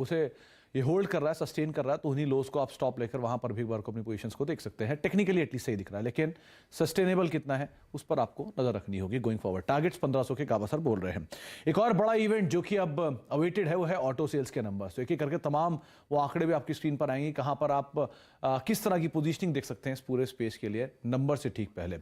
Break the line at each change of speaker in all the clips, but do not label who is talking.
उसे ये होल्ड कर रहा है, सस्टेन कर रहा है, तो उन्हीं लोस को आप स्टॉप लेकर वहां पर भी एक बार को अपनी पोजीशंस को देख सकते हैं। टेक्निकली एटलीस्ट सही दिख रहा है, लेकिन सस्टेनेबल कितना है उस पर आपको नजर रखनी होगी गोइंग फॉरवर्ड। टारगेट्स 1500 के गावा सर बोल रहे हैं। एक और बड़ा इवेंट जो कि अब अवेटेड है वो है ऑटो सेल्स के नंबर्स। तो एक एक करके तमाम वो आंकड़े भी आपकी स्क्रीन पर आएंगे, कहां पर आप किस तरह की पोजीशनिंग देख सकते हैं इस पूरे स्पेस के लिए नंबर से ठीक पहले।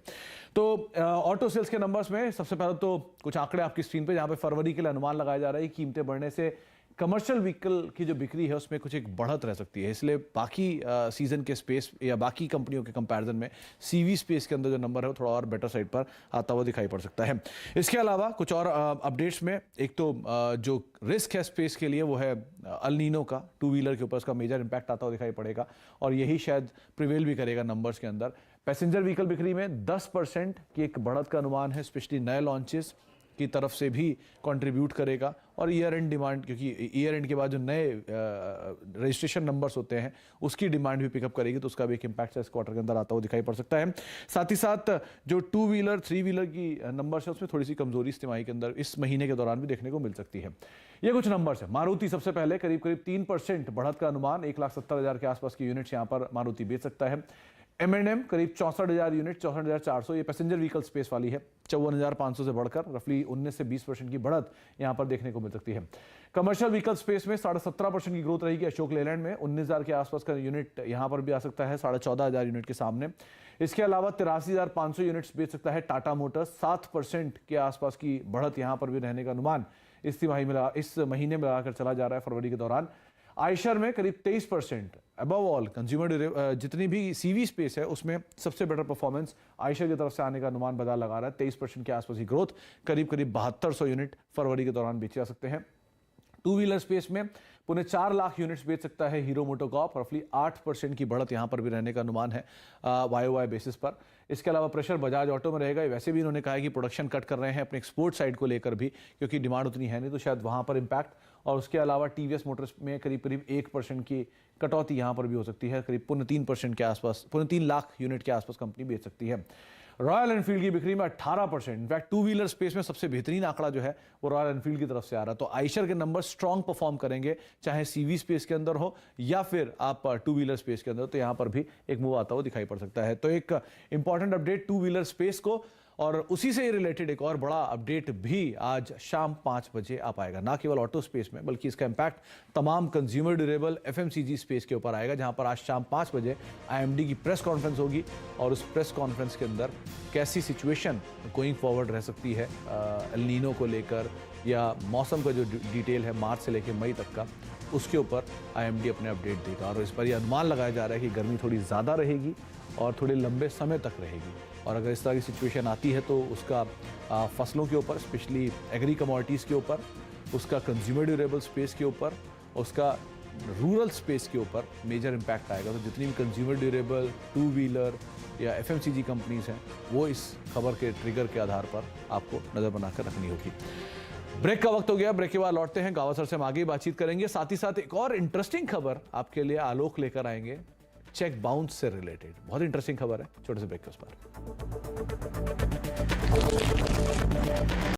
तो ऑटो सेल्स के नंबर्स में सबसे पहले तो कुछ आंकड़े आपकी स्क्रीन पर, जहां पर फरवरी के लिए अनुमान लगाया जा रहा है कीमतें बढ़ने से कमर्शियल व्हीकल की जो बिक्री है उसमें कुछ एक बढ़त रह सकती है। इसलिए बाकी सीजन के स्पेस या बाकी कंपनियों के कंपैरिजन में सीवी स्पेस के अंदर जो नंबर है वो थोड़ा और बेटर साइड पर आता हुआ दिखाई पड़ सकता है। इसके अलावा कुछ और अपडेट्स में, एक तो जो रिस्क है स्पेस के लिए वो है अल नीनो का, टू व्हीलर के ऊपर उसका मेजर इंपैक्ट आता हुआ दिखाई पड़ेगा और यही शायद प्रिवेल भी करेगा नंबर्स के अंदर। पैसेंजर व्हीकल बिक्री में 10% की एक बढ़त का अनुमान है, स्पेशली नए लॉन्चेस की तरफ से भी कंट्रीब्यूट करेगा। और ईयर एंड डिमांड, क्योंकि ईयर एंड के बाद जो नए रजिस्ट्रेशन नंबर्स होते हैं उसकी डिमांड भी पिकअप करेगी, तो उसका भी एक इंपैक्ट इस क्वार्टर के अंदर आता हुआ दिखाई पड़ सकता है। साथ ही साथ जो टू व्हीलर थ्री व्हीलर की नंबर्स है उसमें थोड़ी सी कमजोरी इस तिमाही के अंदर इस महीने के दौरान भी देखने को मिल सकती है। ये कुछ नंबर्स है। मारुति सबसे पहले करीब 3% बढ़त का अनुमान, 1,70,000 के आसपास की यूनिट्स यहाँ पर मारुति बेच सकता है। M&M करीब 64,000 यूनिट, 64,400, ये पैसेंजर व्हीकल स्पेस वाली है। 54,500 से बढ़कर रफली 19 से 20% की बढ़त यहां पर देखने को मिल सकती है। कमर्शियल व्हीकल स्पेस में 17.5% की ग्रोथ रहेगी। अशोक लेलैंड में 19,000 के आसपास का यूनिट यहां पर भी आ सकता है, 14,500 यूनिट के सामने। इसके अलावा 83,500 यूनिट्स बेच सकता है टाटा मोटर्स। 7% के आसपास की बढ़त यहां पर भी रहने का अनुमान इस महीने में लगाकर चला जा रहा है फरवरी के दौरान। आयशर में करीब 23%। अबव ऑल कंज्यूमर जितनी भी सीवी स्पेस है उसमें सबसे बेटर परफॉर्मेंस आयशर की तरफ से आने का अनुमान बाजार लगा रहा है। 23% के आसपास की ग्रोथ, करीब 7200 यूनिट फरवरी के दौरान बेचे जा सकते हैं। टू व्हीलर स्पेस में 4.25 यूनिट्स बेच सकता है हीरो मोटोकॉर्प, रफली 8% की बढ़त यहां पर भी रहने का अनुमान है YOY बेसिस पर। इसके अलावा प्रेशर बजाज ऑटो में रहेगा। वैसे भी इन्होंने कहा है कि प्रोडक्शन कट कर रहे हैं अपने एक्सपोर्ट साइड को लेकर भी, क्योंकि डिमांड उतनी है नहीं, तो शायद वहां पर इंपैक्ट। और उसके अलावा टीवीएस मोटर्स में करीब 1% की कटौती यहां पर भी हो सकती है, करीब 3% के आसपास, 3 लाख यूनिट के आसपास कंपनी बेच सकती है। रॉयल एनफील्ड की बिक्री में 18%। इनफैक्ट टू व्हीलर स्पेस में सबसे बेहतरीन आंकड़ा जो है वो रॉयल एनफील्ड की तरफ से आ रहा है। तो आयशर के नंबर स्ट्रांग परफॉर्म करेंगे, चाहे सीवी स्पेस के अंदर हो या फिर आप टू व्हीलर स्पेस के अंदर, तो यहां पर भी एक मूव आता हुआ दिखाई पड़ सकता है। तो एक important update two wheeler space को, और उसी से रिलेटेड एक और बड़ा अपडेट भी आज शाम 5 बजे आ पाएगा। ना केवल ऑटो स्पेस में, बल्कि इसका इंपैक्ट तमाम कंज्यूमर ड्यूरेबल FMCG स्पेस के ऊपर आएगा, जहां पर आज शाम 5 बजे IMD की प्रेस कॉन्फ्रेंस होगी और उस प्रेस कॉन्फ्रेंस के अंदर कैसी सिचुएशन गोइंग फॉरवर्ड रह सकती है एल नीनो को लेकर, या मौसम का जो डिटेल है मार्च से लेकर मई तक का, उसके ऊपर IMD अपने अपडेट देगा। और इस पर यह अनुमान लगाया जा रहा है कि गर्मी थोड़ी ज़्यादा रहेगी और थोड़े लंबे समय तक रहेगी। और अगर इस तरह की सिचुएशन आती है तो उसका फसलों के ऊपर, स्पेशली एग्री कमोडिटीज़ के ऊपर, उसका कंज्यूमर ड्यूरेबल स्पेस के ऊपर, उसका रूरल स्पेस के ऊपर मेजर इंपैक्ट आएगा। तो जितनी भी कंज्यूमर ड्यूरेबल, टू व्हीलर या FMCG कंपनीज हैं वो इस खबर के ट्रिगर के आधार पर आपको नज़र बनाकर रखनी होगी। ब्रेक का वक्त हो गया, ब्रेक के बाद लौटते हैं। गावा सर से हम आगे बातचीत करेंगे। साथ ही साथ एक और इंटरेस्टिंग खबर आपके लिए आलोक लेकर आएंगे, चेक बाउंस से रिलेटेड। बहुत इंटरेस्टिंग खबर है, छोटे से ब्रेक के उस पर।